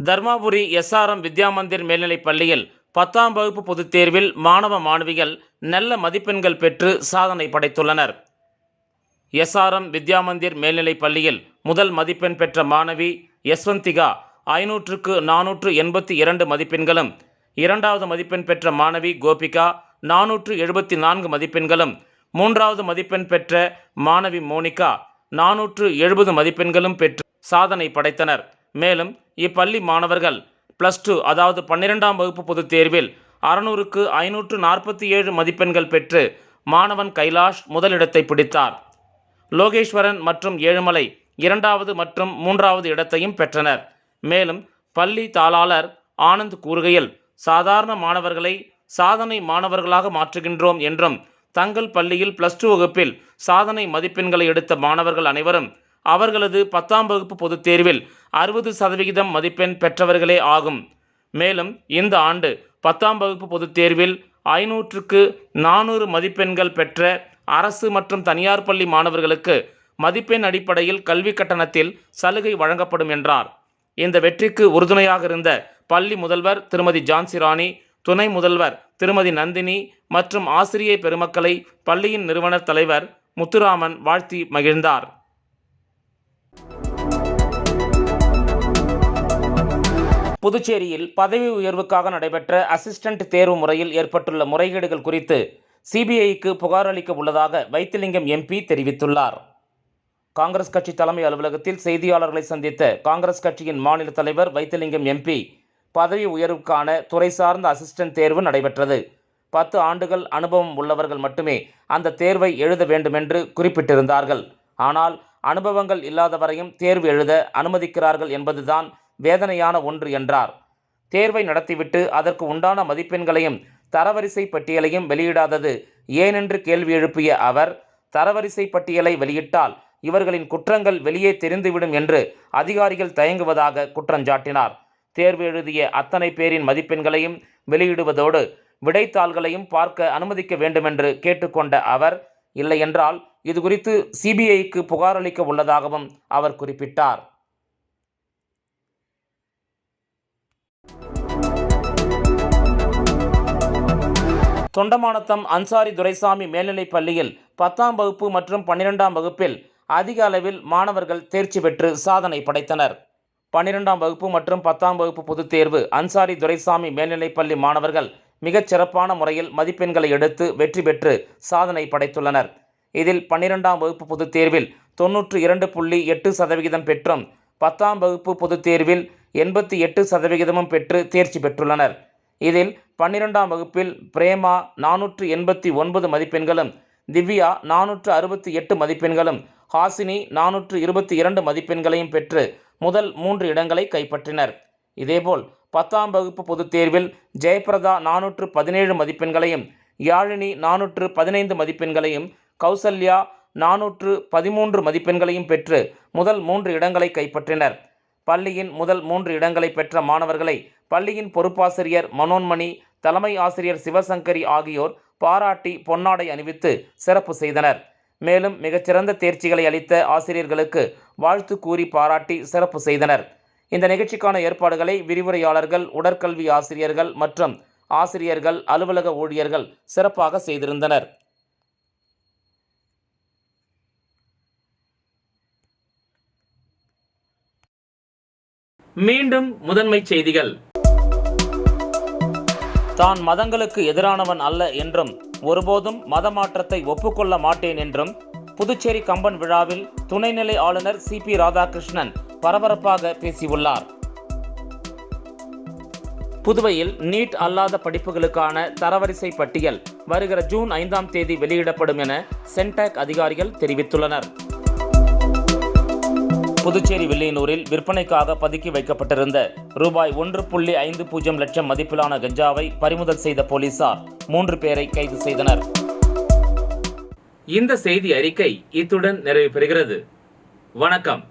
Speaker 1: தர்மாபுரி SRM வித்யா மந்திர் மேல்நிலைப் பள்ளியில் 10ஆம் வகுப்பு பொதுத் தேர்வில் மாணவ மாணவிகள் நல்ல மதிப்பெண்கள் பெற்று சாதனை படைத்துள்ளனர். SRM வித்யா மந்திர் மேல்நிலைப் பள்ளியில் முதல் மதிப்பெண் பெற்ற மாணவி யஸ்வந்திகா 500க்கு 482 மதிப்பெண்களும், இரண்டாவது மதிப்பெண் பெற்ற மாணவி கோபிகா 474 மதிப்பெண்களும், மூன்றாவது மதிப்பெண் பெற்ற மாணவி மோனிகா 470 மதிப்பெண்களும் பெற்று சாதனை படைத்தனர். மேலும் இப்பள்ளி மாணவர்கள் +2 அதாவது 12ஆம் வகுப்பு பொதுத் தேர்வில் 600க்கு 547 மதிப்பெண்கள் பெற்று மாணவன் கைலாஷ் முதலிடத்தை பிடித்தார். லோகேஸ்வரன் மற்றும் ஏழுமலை 2வது மற்றும் 3வது இடத்தையும் பெற்றனர். மேலும் பள்ளி தாளாளர் ஆனந்த் கூறுகையில், சாதாரண மாணவர்களை சாதனை மாணவர்களாக மாற்றுகின்றோம் என்றும், தங்கள் பள்ளியில் +2 வகுப்பில் சாதனை மதிப்பெண்களை எடுத்த மாணவர்கள் அனைவரும் அவர்களது 10ஆம் வகுப்பு பொதுத் தேர்வில் 60% மதிப்பெண் பெற்றவர்களே ஆகும். மேலும் இந்த ஆண்டு 10ஆம் வகுப்பு பொதுத் தேர்வில் 500க்கு 400 மதிப்பெண்கள் பெற்ற அரசு மற்றும் தனியார் பள்ளி மாணவர்களுக்கு மதிப்பெண் அடிப்படையில் கல்வி கட்டணத்தில் சலுகை வழங்கப்படும் என்றார். இந்த வெற்றிக்கு உறுதுணையாக இருந்த பள்ளி முதல்வர் திருமதி ஜான்சி ராணி, துணை முதல்வர் திருமதி நந்தினி மற்றும் ஆசிரியை பெருமக்களை பள்ளியின் நிறுவனர் தலைவர் முத்துராமன் வாழ்த்தி மகிழ்ந்தார். புதுச்சேரியில் பதவி உயர்வுக்காக நடைபெற்ற அசிஸ்டன்ட் தேர்வு முறையில் ஏற்பட்டுள்ள முறைகேடுகள் குறித்து CBIக்கு புகார் அளிக்க உள்ளதாக வைத்திலிங்கம் MP தெரிவித்துள்ளார். காங்கிரஸ் கட்சி தலைமை அலுவலகத்தில் செய்தியாளர்களை சந்தித்த காங்கிரஸ் கட்சியின் மாநில தலைவர் வைத்திலிங்கம் MP, பதவி உயர்வுக்கான துறை சார்ந்த அசிஸ்டன்ட் தேர்வு நடைபெற்றது. 10 ஆண்டுகள் அனுபவம் உள்ளவர்கள் மட்டுமே அந்த தேர்வை எழுத வேண்டுமென்று குறிப்பிட்டிருந்தார்கள். ஆனால் அனுபவங்கள் இல்லாதவரையும் தேர்வு எழுத அனுமதிக்கிறார்கள் என்பதுதான் வேதனையான ஒன்று என்றார். தேர்வை நடத்திவிட்டு அதற்கு உண்டான மதிப்பெண்களையும் தரவரிசை பட்டியலையும் வெளியிடாதது ஏனென்று கேள்வி எழுப்பிய அவர், தரவரிசை பட்டியலை வெளியிட்டால் இவர்களின் குற்றங்கள் வெளியே தெரிந்துவிடும் என்று அதிகாரிகள் தயங்குவதாக குற்றஞ்சாட்டினார். தேர்வு எழுதிய அத்தனை பேரின் மதிப்பெண்களையும் வெளியிடுவதோடு விடைத்தாள்களையும் பார்க்க அனுமதிக்க வேண்டுமென்று கேட்டுக்கொண்ட அவர், இல்லையென்றால் இதுகுறித்து CBIக்கு புகார் அளிக்க உள்ளதாகவும் அவர் குறிப்பிட்டார். தொண்டமானத்தம் அன்சாரி துரைசாமி மேல்நிலைப் பள்ளியில் 10ஆம் வகுப்பு மற்றும் 12ஆம் வகுப்பில் அதிக அளவில் மாணவர்கள் தேர்ச்சி பெற்று சாதனை படைத்தனர். 12ஆம் வகுப்பு மற்றும் 10ஆம் வகுப்பு பொதுத் தேர்வு அன்சாரி துரைசாமி மேல்நிலைப் பள்ளி மாணவர்கள் மிகச் சிறப்பான முறையில் மதிப்பெண்களை எடுத்து வெற்றி பெற்று சாதனை படைத்துள்ளனர். இதில் 12ஆம் வகுப்பு பொதுத் தேர்வில் 92.8% பெற்றும், 10ஆம் வகுப்பு பொதுத் தேர்வில் 88% பெற்று தேர்ச்சி பெற்றுள்ளனர். இதில் 12ஆம் வகுப்பில் பிரேமா 489 மதிப்பெண்களும், திவ்யா 468 மதிப்பெண்களும், ஹாசினி 422 மதிப்பெண்களையும் பெற்று முதல் 3 இடங்களை கைப்பற்றினர். இதேபோல் 10ஆம் வகுப்பு பொதுத் தேர்வில் ஜெயபிரதா 417 மதிப்பெண்களையும், யாழினி 415 மதிப்பெண்களையும், கௌசல்யா 413 மதிப்பெண்களையும் பெற்று முதல் 3 இடங்களை கைப்பற்றினர். பள்ளியின் முதல் 3 இடங்களை பெற்ற மாணவர்களை பள்ளியின் பொறுப்பாசிரியர் மனோன்மணி, தலைமை ஆசிரியர் சிவசங்கரி ஆகியோர் பாராட்டி பொன்னாடை அணிவித்து சிறப்பு செய்தனர். மேலும் மிகச்சிறந்த தேர்ச்சிகளை அளித்த ஆசிரியர்களுக்கு வாழ்த்து கூறி பாராட்டி சிறப்பு செய்தனர். இந்த நிகழ்ச்சிக்கான ஏற்பாடுகளை விரிவுரையாளர்கள், உடற்கல்வி ஆசிரியர்கள் மற்றும் ஆசிரியர்கள், அலுவலக ஊழியர்கள் சிறப்பாக செய்திருந்தனர். மீண்டும் முதன்மை செய்திகள். தான் மதங்களுக்கு எதிரானவன் அல்ல என்றும், ஒருபோதும் மத மாற்றத்தை ஒப்புக்கொள்ள மாட்டேன் என்றும் புதுச்சேரி கம்பன் விழாவில் துணைநிலை ஆளுநர் CP ராதாகிருஷ்ணன் பரபரப்பாக பேசியுள்ளார். புதுவையில் நீட் அல்லாத படிப்புகளுக்கான தரவரிசை பட்டியல் வருகிற ஜூன் 5ஆம் தேதி வெளியிடப்படும் என சென்டாக் அதிகாரிகள் தெரிவித்துள்ளனர். புதுச்சேரி வில்லியனூரில் விற்பனைக்காக பதுக்கி வைக்கப்பட்டிருந்த ரூபாய் 1.50 லட்சம் மதிப்பிலான கஞ்சாவை பறிமுதல் செய்த போலீசார் 3 பேரை கைது செய்தனர். இந்த செய்தி அறிக்கை இத்துடன் நிறைவு பெறுகிறது. வணக்கம்.